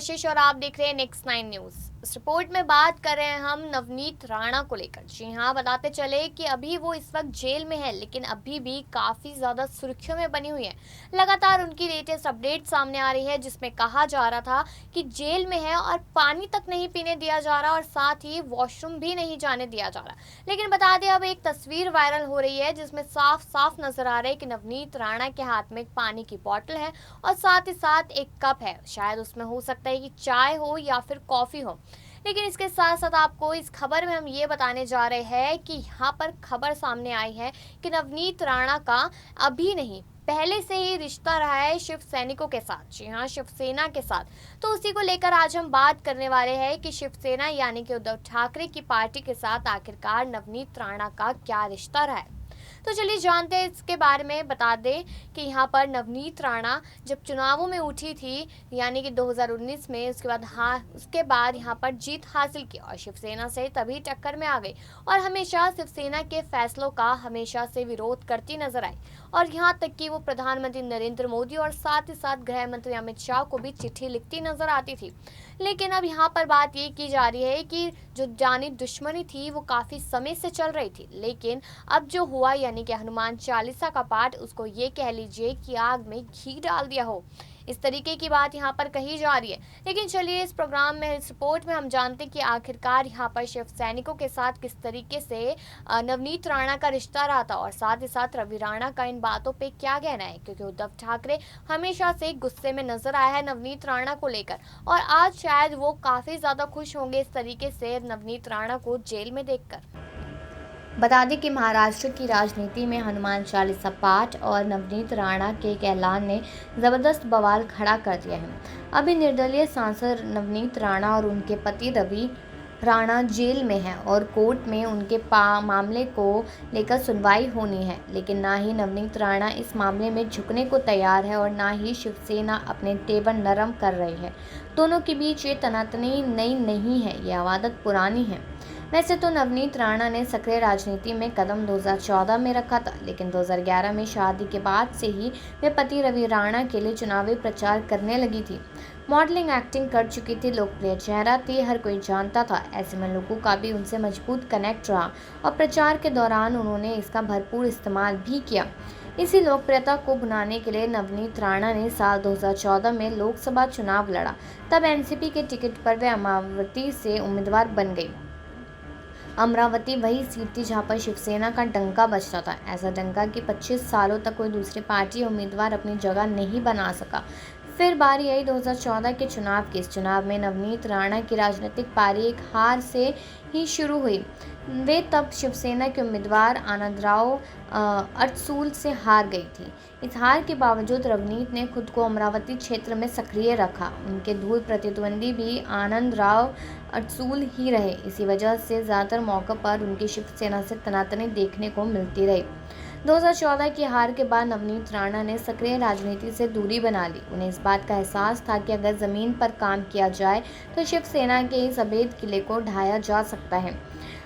कशिश और आप देख रहे हैं नेक्स्ट 9 न्यूज। इस रिपोर्ट में बात कर रहे हैं हम नवनीत राणा को लेकर। जी हाँ, बताते चले कि अभी वो इस वक्त जेल में है, लेकिन अभी भी काफी ज्यादा सुर्खियों में बनी हुई है। लगातार उनकी लेटेस्ट अपडेट सामने आ रही है, जिसमें कहा जा रहा था कि जेल में है और पानी तक नहीं पीने दिया जा रहा और साथ ही वॉशरूम भी नहीं जाने दिया जा रहा। लेकिन बता दें, अब एक तस्वीर वायरल हो रही है जिसमें साफ साफ नजर आ रहा है कि नवनीत राणा के हाथ में एक पानी की बोतल है और साथ ही साथ एक कप है। शायद उसमें हो सकता है कि चाय हो या फिर कॉफी हो। लेकिन इसके साथ साथ आपको इस खबर में हम ये बताने जा रहे हैं कि यहाँ पर खबर सामने आई है कि नवनीत राणा का अभी नहीं, पहले से ही रिश्ता रहा है शिव सैनिकों के साथ। जी हाँ, शिवसेना के साथ। तो उसी को लेकर आज हम बात करने वाले हैं कि शिवसेना यानी कि उद्धव ठाकरे की पार्टी के साथ आखिरकार नवनीत राणा का क्या रिश्ता रहा है। तो चलिए जानते हैं इसके बारे में। बता दें कि यहाँ पर नवनीत राणा जब चुनावों में उठी थी, यानी कि 2019 में, उसके बाद यहाँ पर जीत हासिल की और शिवसेना से तभी टक्कर में आ गई और हमेशा शिवसेना के फैसलों का हमेशा से विरोध करती नजर आई। और यहाँ तक कि वो प्रधानमंत्री नरेंद्र मोदी और साथ ही साथ गृह मंत्री अमित शाह को भी चिट्ठी लिखती नजर आती थी। लेकिन अब यहाँ पर बात ये की जा रही है कि जो जानी दुश्मनी थी वो काफी समय से चल रही थी, लेकिन अब जो हुआ यानी कि हनुमान चालीसा का पाठ, उसको ये कह लीजिए कि आग में घी डाल दिया हो, इस तरीके की बात यहाँ पर कही जा रही है। लेकिन चलिए इस प्रोग्राम में, इस रिपोर्ट में हम जानते हैं कि आखिरकार यहाँ पर शिव सैनिकों के साथ किस तरीके से नवनीत राणा का रिश्ता रहा था और साथ ही साथ रवि राणा का इन बातों पे क्या कहना है, क्योंकि उद्धव ठाकरे हमेशा से गुस्से में नजर आया है नवनीत राणा को लेकर और आज शायद वो काफी ज्यादा खुश होंगे इस तरीके से नवनीत राणा को जेल में देखकर। बता दें कि महाराष्ट्र की राजनीति में हनुमान चालीसा पाठ और नवनीत राणा के एक ऐलान ने जबरदस्त बवाल खड़ा कर दिया है। अभी निर्दलीय सांसद नवनीत राणा और उनके पति रवि राणा जेल में हैं और कोर्ट में उनके मामले को लेकर सुनवाई होनी है, लेकिन ना ही नवनीत राणा इस मामले में झुकने को तैयार है और ना ही शिवसेना अपने तेवर नरम कर रही है। दोनों के बीच ये तनातनी नई नहीं है, ये आदत पुरानी है। वैसे तो नवनीत राणा ने सक्रिय राजनीति में कदम 2014 में रखा था, लेकिन 2011 में शादी के बाद से ही वे पति रवि राणा के लिए चुनावी प्रचार करने लगी थी। मॉडलिंग, एक्टिंग कर चुकी थी, लोकप्रिय चेहरा थी, हर कोई जानता था। ऐसे में लोगों का भी उनसे मजबूत कनेक्ट रहा और प्रचार के दौरान उन्होंने इसका भरपूर इस्तेमाल भी किया। इसी लोकप्रियता को भुनाने के लिए नवनीत राणा ने साल 2014 में लोकसभा चुनाव लड़ा। तब एनसीपी के टिकट पर वे अमरावती से उम्मीदवार बन गई। अमरावती वही सीट थी जहां पर शिवसेना का डंका बजता था। ऐसा डंका कि 25 सालों तक कोई दूसरी पार्टी उम्मीदवार अपनी जगह नहीं बना सका। फिर बारी आई 2014 के चुनाव की। इस चुनाव में नवनीत राणा की राजनीतिक पारी एक हार से ही शुरू हुई। वे तब शिवसेना के उम्मीदवार आनंदराव अडसूल से हार गई थी। इस हार के बावजूद नवनीत ने खुद को अमरावती क्षेत्र में सक्रिय रखा। उनके दूर प्रतिद्वंदी भी आनंदराव अडसूल ही रहे। इसी वजह से ज़्यादातर मौक़ों पर उनकी शिवसेना से तनातनी देखने को मिलती रही। 2014 की हार के बाद नवनीत राणा ने सक्रिय राजनीति से दूरी बना ली। उन्हें इस बात का एहसास था कि अगर ज़मीन पर काम किया जाए तो शिवसेना के इस अभेद किले को ढाया जा सकता है।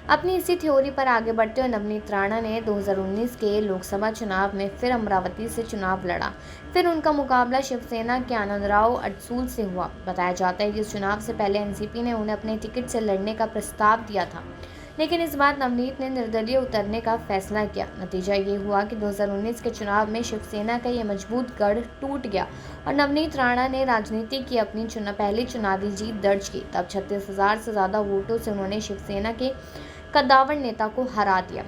अपनी इसी थ्योरी पर आगे बढ़ते हुए नवनीत राणा ने 2019 के लोकसभा चुनाव में फिर अमरावती से चुनाव लड़ा। फिर उनका मुकाबला शिवसेना के आनंदराव अडसूल से हुआ। बताया जाता है कि इस चुनाव से पहले एनसीपी ने उन्हें अपने टिकट से लड़ने का प्रस्ताव दिया था, लेकिन इस बार नवनीत ने निर्दलीय उतरने का फैसला किया। नतीजा ये हुआ कि 2019 के चुनाव में शिवसेना का ये मजबूत गढ़ टूट गया और नवनीत राणा ने राजनीति की अपनी पहली चुनावी जीत दर्ज की। तब 36,000 से ज़्यादा वोटों से उन्होंने शिवसेना के कद्दावर नेता को हरा दिया।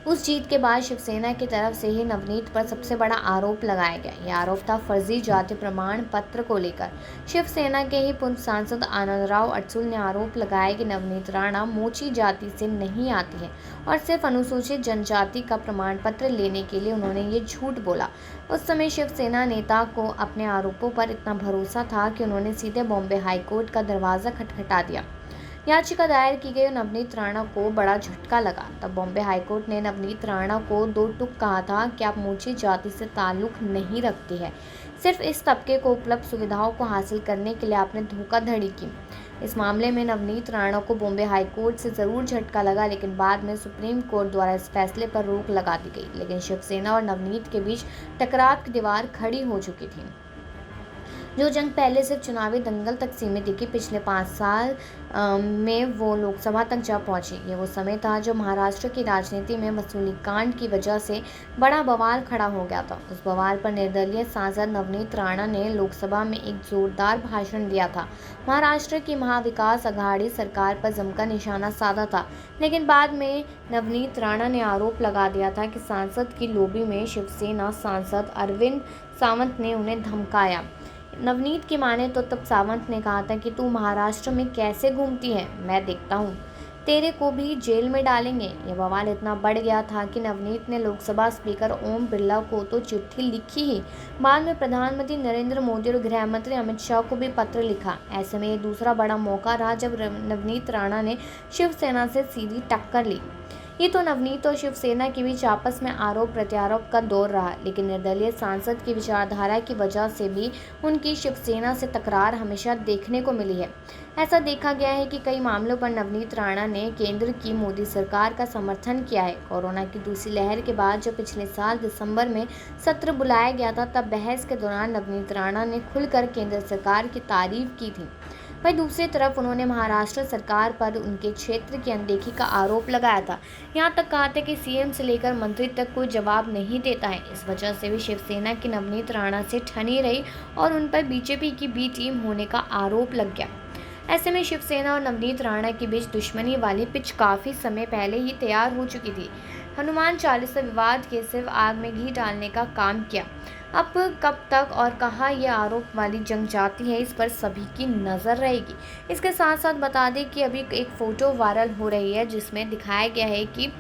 उस जीत के बाद शिवसेना की तरफ से ही नवनीत पर सबसे बड़ा आरोप लगाया गया। यह आरोप था फर्जी जाति प्रमाण पत्र को लेकर। शिवसेना के ही पूर्व सांसद आनंदराव अडसूल ने आरोप लगाया कि नवनीत राणा मोची जाति से नहीं आती है और सिर्फ अनुसूचित जनजाति का प्रमाण पत्र लेने के लिए उन्होंने ये झूठ बोला। उस समय शिवसेना नेता को अपने आरोपों पर इतना भरोसा था कि उन्होंने सीधे बॉम्बे हाईकोर्ट का दरवाज़ा खटखटा दिया। याचिका दायर की गई। नवनीत राणा को बड़ा झटका लगा। तब बॉम्बे हाईकोर्ट ने नवनीत राणा को दो टूक कहा था कि आप मोची जाति से ताल्लुक नहीं रखती है, सिर्फ इस तबके को उपलब्ध सुविधाओं को हासिल करने के लिए आपने धोखाधड़ी की। इस मामले में नवनीत राणा को बॉम्बे हाईकोर्ट से ज़रूर झटका लगा, लेकिन बाद में सुप्रीम कोर्ट द्वारा इस फैसले पर रोक लगा दी गई। लेकिन शिवसेना और नवनीत के बीच टकराव की दीवार खड़ी हो चुकी थी। जो जंग पहले सिर्फ चुनावी दंगल तक सीमित दिखी, पिछले 5 साल में वो लोकसभा तक जा पहुंची। ये वो समय था जब महाराष्ट्र की राजनीति में वसूली कांड की वजह से बड़ा बवाल खड़ा हो गया था। उस बवाल पर निर्दलीय सांसद नवनीत राणा ने लोकसभा में एक जोरदार भाषण दिया था। महाराष्ट्र की महाविकास अघाड़ी सरकार पर जमकर निशाना साधा था, लेकिन बाद में नवनीत राणा ने आरोप लगा दिया था कि सांसद की लॉबी में शिवसेना सांसद अरविंद सावंत ने उन्हें धमकाया। नवनीत की माने तो तब सावंत ने कहा था कि तू महाराष्ट्र में कैसे घूमती है, मैं देखता हूँ, तेरे को भी जेल में डालेंगे। यह बवाल इतना बढ़ गया था कि नवनीत ने लोकसभा स्पीकर ओम बिरला को तो चिट्ठी लिखी ही, बाद में प्रधानमंत्री नरेंद्र मोदी और गृह मंत्री अमित शाह को भी पत्र लिखा। ऐसे में ये दूसरा बड़ा मौका रहा जब नवनीत राणा ने शिवसेना से सीधी टक्कर ली। ये तो नवनीत और शिवसेना के बीच आपस में आरोप प्रत्यारोप का दौर रहा, लेकिन निर्दलीय सांसद की विचारधारा की वजह से भी उनकी शिवसेना से तकरार हमेशा देखने को मिली है। ऐसा देखा गया है कि कई मामलों पर नवनीत राणा ने केंद्र की मोदी सरकार का समर्थन किया है। कोरोना की दूसरी लहर के बाद जब पिछले साल दिसंबर में सत्र बुलाया गया था, तब बहस के दौरान नवनीत राणा ने खुलकर केंद्र सरकार की तारीफ की थी। वहीं दूसरी तरफ उन्होंने महाराष्ट्र सरकार पर उनके क्षेत्र की अनदेखी का आरोप लगाया था। यहाँ तक कहा था कि सीएम से लेकर मंत्री तक कोई जवाब नहीं देता है। इस वजह से भी शिवसेना की नवनीत राणा से ठनी रही और उन पर बीजेपी की बी टीम होने का आरोप लग गया। ऐसे में शिवसेना और नवनीत राणा के बीच दुश्मनी वाली पिच काफ़ी समय पहले ही तैयार हो चुकी थी। हनुमान चालीसा विवाद के सिर्फ आग में घी डालने का काम किया। अब कब तक और कहाँ ये आरोप वाली जंग जाती है, इस पर सभी की नज़र रहेगी। इसके साथ साथ बता दें कि अभी एक फ़ोटो वायरल हो रही है जिसमें दिखाया गया है कि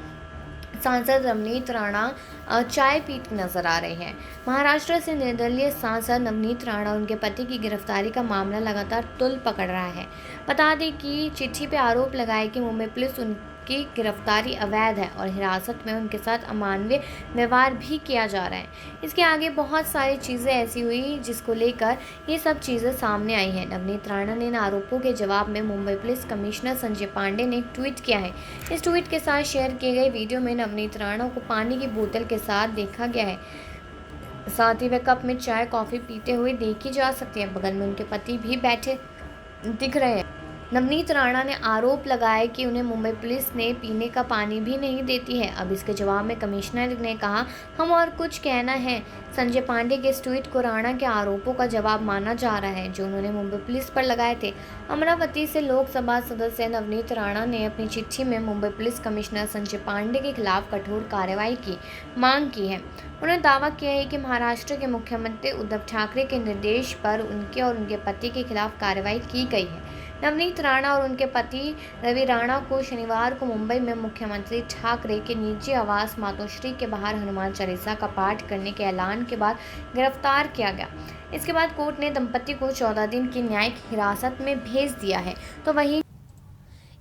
सांसद नवनीत राणा चाय पीते नजर आ रहे हैं। महाराष्ट्र से निर्दलीय सांसद नवनीत राणा और उनके पति की गिरफ्तारी का मामला लगातार तूल पकड़ रहा है। बता दें कि चिट्ठी पे आरोप लगाए कि मुंबई पुलिस उनकी गिरफ्तारी अवैध है और हिरासत में उनके साथ अमानवीय व्यवहार भी किया जा रहा है। इसके आगे बहुत सारी चीज़ें ऐसी हुई जिसको लेकर ये सब चीज़ें सामने आई हैं। नवनीत राणा ने इन आरोपों के जवाब में मुंबई पुलिस कमिश्नर संजय पांडे ने एक ट्वीट किया है। इस ट्वीट के साथ शेयर किए गए वीडियो में नवनीत राणा को पानी की बोतल के साथ देखा गया है। साथ ही वह कप में चाय कॉफ़ी पीते हुए देखी जा सकती है। बगल में उनके पति भी बैठे दिख रहे हैं। नवनीत राणा ने आरोप लगाया कि उन्हें मुंबई पुलिस ने पीने का पानी भी नहीं देती है। अब इसके जवाब में कमिश्नर ने कहा, हम और कुछ कहना है। संजय पांडे के इस ट्वीट को राणा के आरोपों का जवाब माना जा रहा है जो उन्होंने मुंबई पुलिस पर लगाए थे। अमरावती से लोकसभा सदस्य नवनीत राणा ने अपनी चिट्ठी में मुंबई पुलिस कमिश्नर संजय पांडे के खिलाफ कठोर कार्रवाई की मांग की है। उन्होंने दावा किया है कि महाराष्ट्र के मुख्यमंत्री उद्धव ठाकरे के निर्देश पर उनके और उनके पति के खिलाफ कार्रवाई की गई है। नवनीत राणा और उनके पति रवि राणा को शनिवार को मुंबई में मुख्यमंत्री ठाकरे के निजी आवास मातोश्री के बाहर हनुमान चालीसा का पाठ करने के ऐलान के बाद गिरफ्तार किया गया। इसके बाद कोर्ट ने दंपति को 14 दिन की न्यायिक हिरासत में भेज दिया है। तो वहीं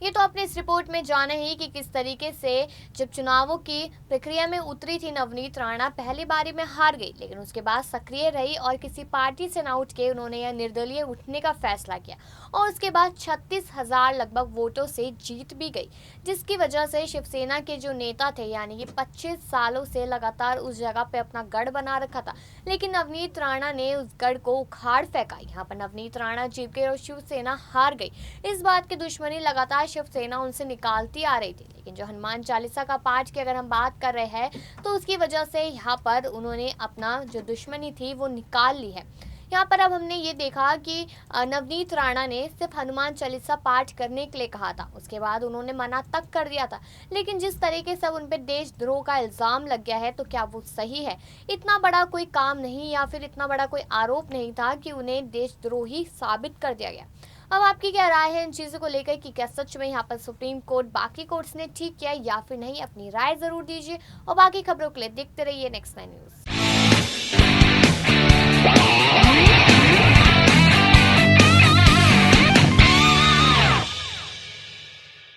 ये तो आपने इस रिपोर्ट में जाना ही कि किस तरीके से जब चुनावों की प्रक्रिया में उतरी थी नवनीत राणा, पहली बारी में हार गई, लेकिन उसके बाद सक्रिय रही और किसी पार्टी से न उठ के उन्होंने यह निर्दलीय उठने का फैसला किया और उसके बाद 36,000 लगभग वोटों से जीत भी गई, जिसकी वजह से शिवसेना के जो नेता थे यानी कि 25 सालों से लगातार उस जगह पे अपना गढ़ बना रखा था, लेकिन नवनीत राणा ने उस गढ़ को उखाड़ फेंका। यहाँ पर नवनीत राणा जीत गए और शिवसेना हार गई। इस बात की दुश्मनी लगातार शिवसेना उनसे निकालती आ रही थी, लेकिन जो हनुमान चालीसा का पाठ की अगर हम बात कर रहे हैं तो उसकी वजह से यहाँ पर उन्होंने अपना जो दुश्मनी थी वो निकाल ली है। यहाँ पर अब हमने ये देखा कि नवनीत राणा ने सिर्फ हनुमान चालीसा पाठ करने के लिए कहा था, उसके बाद उन्होंने मना तक कर दिया था, लेकिन जिस तरीके से उन पर देशद्रोह का इल्ज़ाम लग गया है तो क्या वो सही है? इतना बड़ा कोई काम नहीं या फिर इतना बड़ा कोई आरोप नहीं था कि उन्हें देशद्रोही साबित कर दिया गया। अब आपकी क्या राय है इन चीज़ों को लेकर कि क्या सच में यहाँ पर सुप्रीम कोर्ट बाकी कोर्ट्स ने ठीक किया या फिर नहीं? अपनी राय ज़रूर दीजिए और बाकी खबरों के लिए देखते रहिए नेक्स्ट 9 न्यूज़।